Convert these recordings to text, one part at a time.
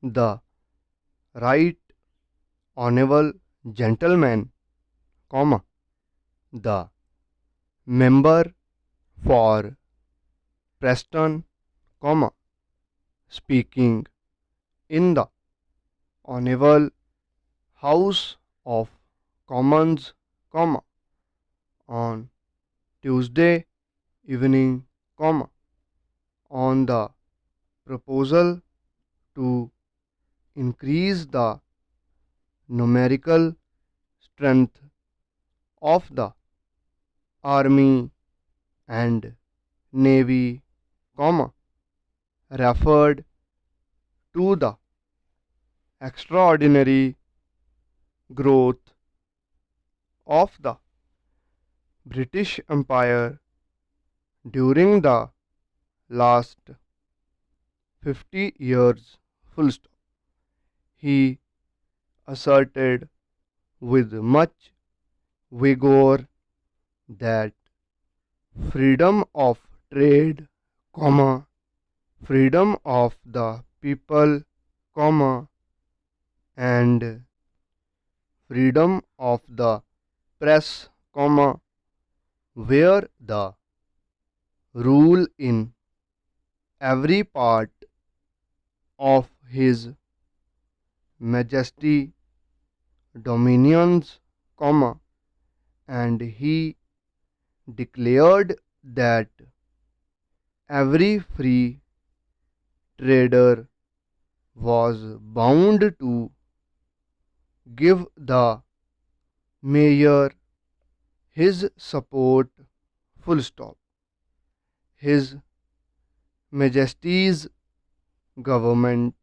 The Right Honourable Gentleman, comma, the member for Preston, comma, speaking in the Honourable House of Commons, comma, on Tuesday evening, comma, on the proposal to increase the numerical strength of the Army and Navy, comma, referred to the extraordinary growth of the British Empire during the last 50 years, full stop. He asserted with much vigor that freedom of trade, comma, freedom of the people, comma, and freedom of the press, comma, were the rule in every part of his majesty dominions, comma, and he declared that every free trader was bound to give the mayor his support, full stop. His Majesty's government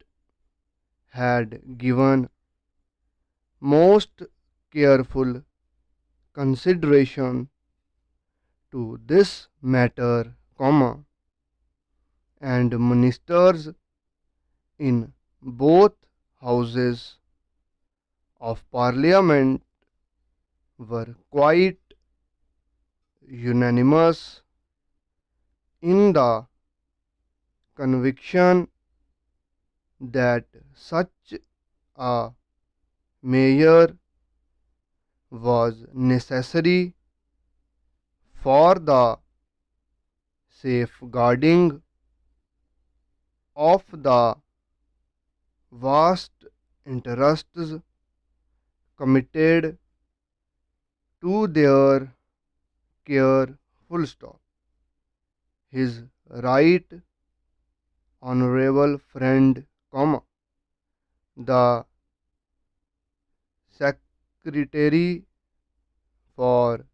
had given most careful consideration to this matter, comma, and ministers in both houses of parliament were quite unanimous in the conviction that such a measure was necessary for the safeguarding of the vast interests committed to their care, full stop. His right honourable friend, comma, the Secretary for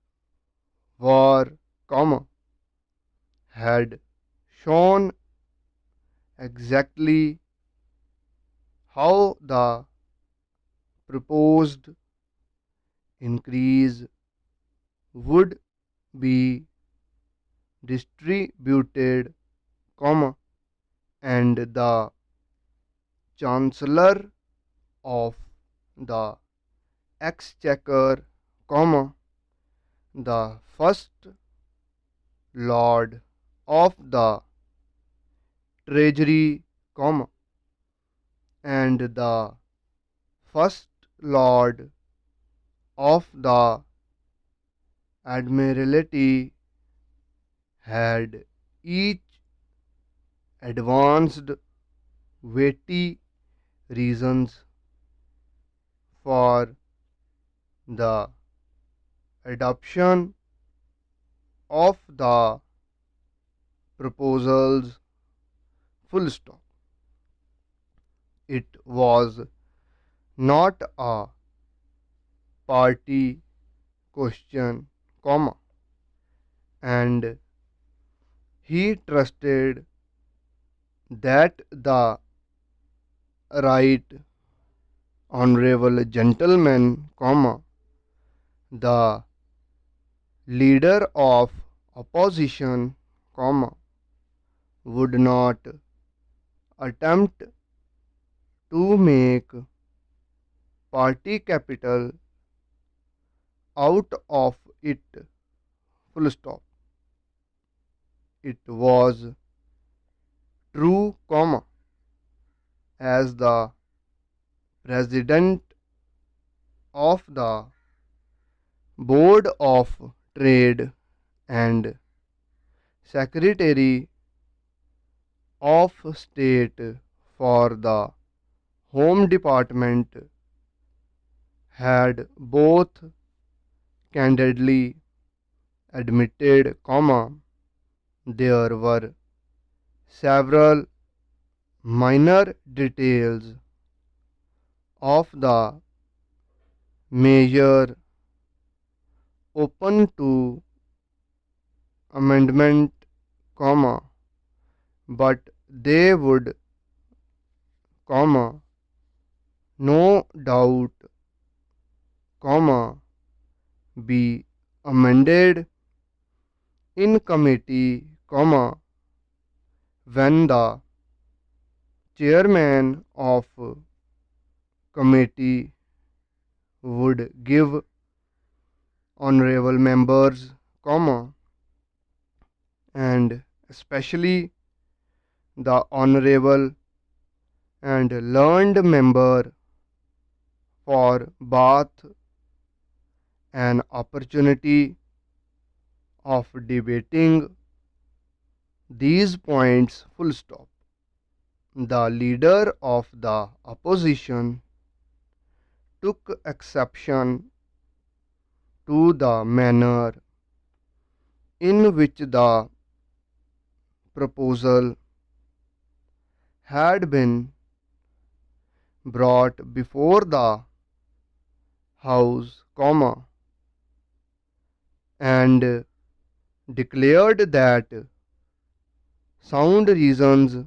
War, comma, had shown exactly how the proposed increase would be distributed, comma, and the Chancellor of the Exchequer, comma, the First Lord of the Treasury, comma, and the First Lord of the Admiralty had each advanced weighty reasons for the adoption of the proposals, full stop. It was not a party question, comma, and he trusted that the right honourable gentleman, comma, the leader of opposition, comma, would not attempt to make party capital out of it, full stop. It was true, comma, as the president of the Board of Trade and Secretary of State for the Home Department, had both candidly admitted, there were several minor details of the measure open to amendment, but they would, no doubt, be amended in committee, when the chairman of committee would give honorable members, and especially the honorable and learned member for Bath an opportunity of debating these points, The leader of the opposition took exception to the manner in which the proposal had been brought before the House, and declared that sound reasons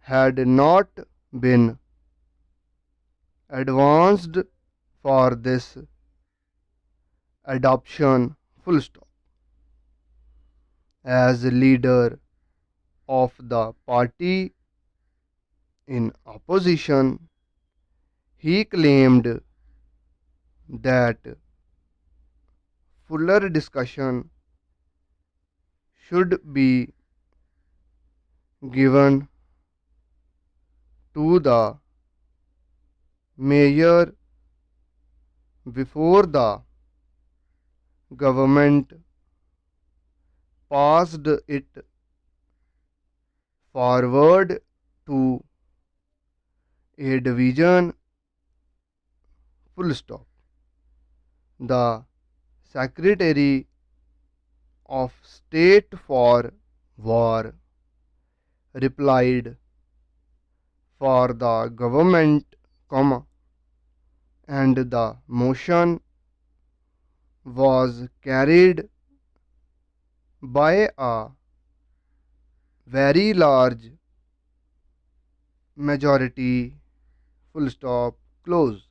had not been advanced for this adoption, As leader of the party in opposition, he claimed that fuller discussion should be given to the measure before the government passed it forward to a division, The Secretary of State for War replied for the government, and the motion was carried by a very large majority, close.